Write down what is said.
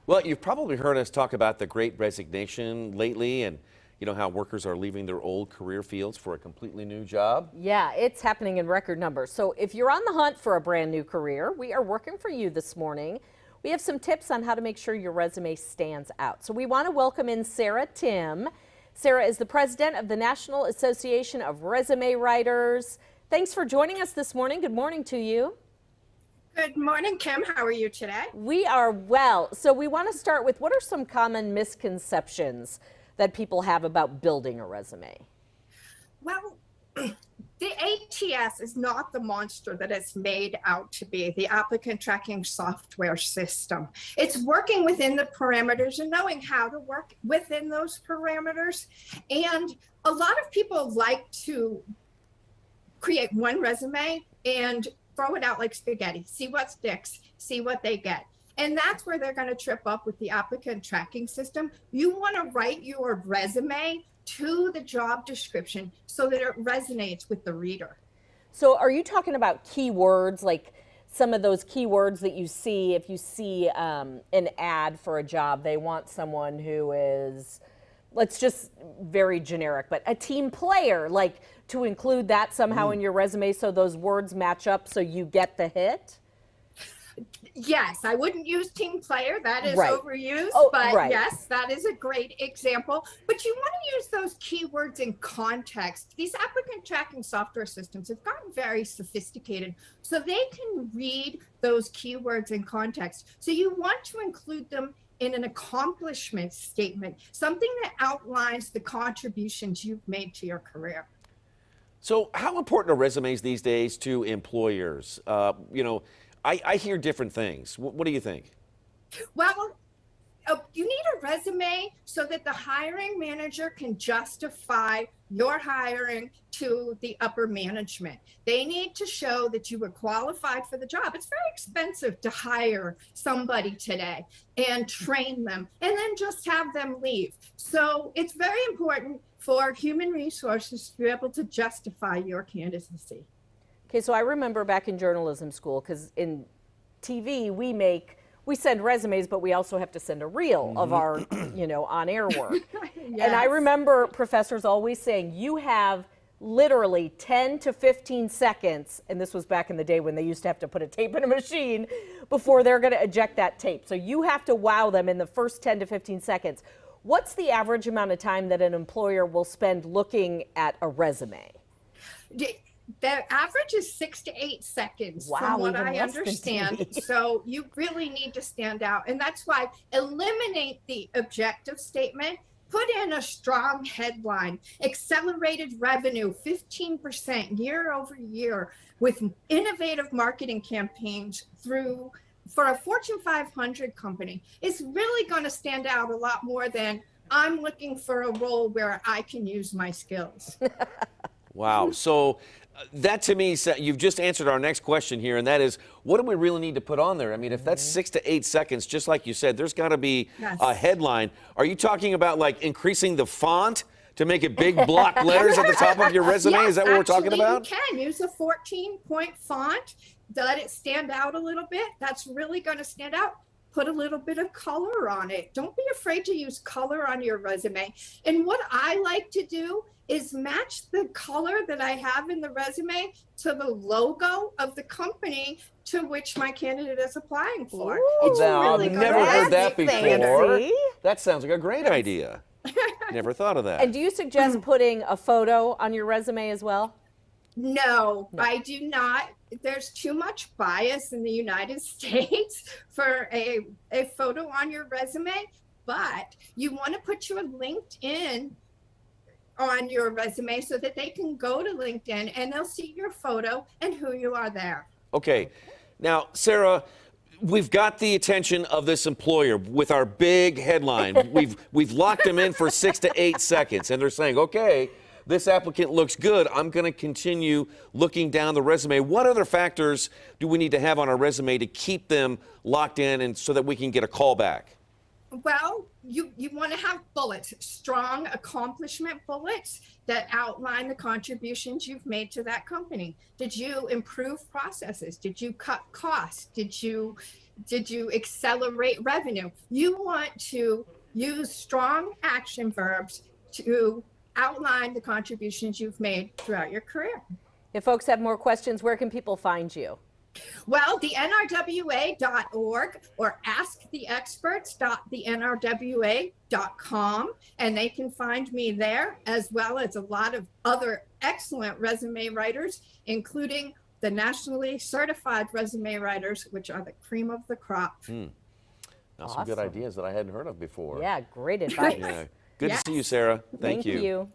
Well, you've probably heard us talk about the Great Resignation lately, and how workers are leaving their old career fields for a completely new job. Yeah, it's happening in record numbers. So if you're on the hunt for a brand new career, we are working for you this morning. We have some tips on how to make sure your resume stands out. So we want to welcome in Sarah Timm. Sarah is the president of the National Association of Resume Writers. Thanks for joining us this morning. Good morning to you. Good morning, Kim. How are you today? We are well. So we want to start with, what are some common misconceptions that people have about building a resume? Well, the ATS is not the monster that it's made out to be, the applicant tracking software system. It's working within the parameters and knowing how to work within those parameters. And a lot of people like to create one resume and throw it out like spaghetti, see what sticks, see what they get. And that's where they're going to trip up with the applicant tracking system. You want to write your resume to the job description so that it resonates with the reader. So are you talking about keywords, like some of those keywords that you see if you see an ad for a job? They want someone who is, let's just very generic, but a team player, like to include that somehow in your resume so those words match up so you get the hit? Yes, I wouldn't use team player. That is Right. overused, Oh, but right. yes, that is a great example. But you want to use those keywords in context. These applicant tracking software systems have gotten very sophisticated, so they can read those keywords in context. So you want to include them in an accomplishment statement, something that outlines the contributions you've made to your career. So how important are resumes these days to employers? I hear different things. What do you think? Well, you need a resume so that the hiring manager can justify your hiring to the upper management. They need to show that you were qualified for the job. It's very expensive to hire somebody today and train them and then just have them leave. So it's very important for human resources to be able to justify your candidacy. Okay, so I remember back in journalism school, because in TV we send resumes, but we also have to send a reel of our, on-air work. Yes. And I remember professors always saying, you have literally 10 to 15 seconds, and this was back in the day when they used to have to put a tape in a machine before they're going to eject that tape. So you have to wow them in the first 10 to 15 seconds. What's the average amount of time that an employer will spend looking at a resume? The average is 6 to 8 seconds, Wow, from what even I less than understand. TV. So you really need to stand out. And that's why eliminate the objective statement, put in a strong headline, accelerated revenue, 15% year over year with innovative marketing campaigns for a Fortune 500 company. It's really going to stand out a lot more than I'm looking for a role where I can use my skills. Wow. So that to me, you've just answered our next question here, and that is, what do we really need to put on there? I mean, if that's 6 to 8 seconds, just like you said, there's got to be a headline. Are you talking about like increasing the font to make it big block letters at the top of your resume? Yes, is that what we're talking about? You can use a 14-point font, let it stand out a little bit. That's really going to stand out. Put a little bit of color on it. Don't be afraid to use color on your resume. And what I like to do is match the color that I have in the resume to the logo of the company to which my candidate is applying for. Ooh, It's Now, really I've gonna never heard that fancy. before. That sounds like a great idea. Never thought of that. And do you suggest putting a photo on your resume as well? No, I do not. There's too much bias in the United States for a photo on your resume, but you want to put your LinkedIn on your resume so that they can go to LinkedIn and they'll see your photo and who you are there. Okay. Now, Sarah, we've got the attention of this employer with our big headline. We've locked them in for 6 to 8 seconds, and they're saying, okay, this applicant looks good. I'm going to continue looking down the resume. What other factors do we need to have on our resume to keep them locked in and so that we can get a call back? Well, you want to have bullets, strong accomplishment bullets that outline the contributions you've made to that company. Did you improve processes? Did you cut costs? Did you accelerate revenue? You want to use strong action verbs to outline the contributions you've made throughout your career. If folks have more questions, where can people find you? Well, the NRWA.org or asktheexperts.thenrwa.com, and they can find me there, as well as a lot of other excellent resume writers, including the nationally certified resume writers, which are the cream of the crop. Now, some good Awesome. ideas that I hadn't heard of before. Yeah, great advice. Yeah. Good Yes. to see you, Sarah. Thank you. you.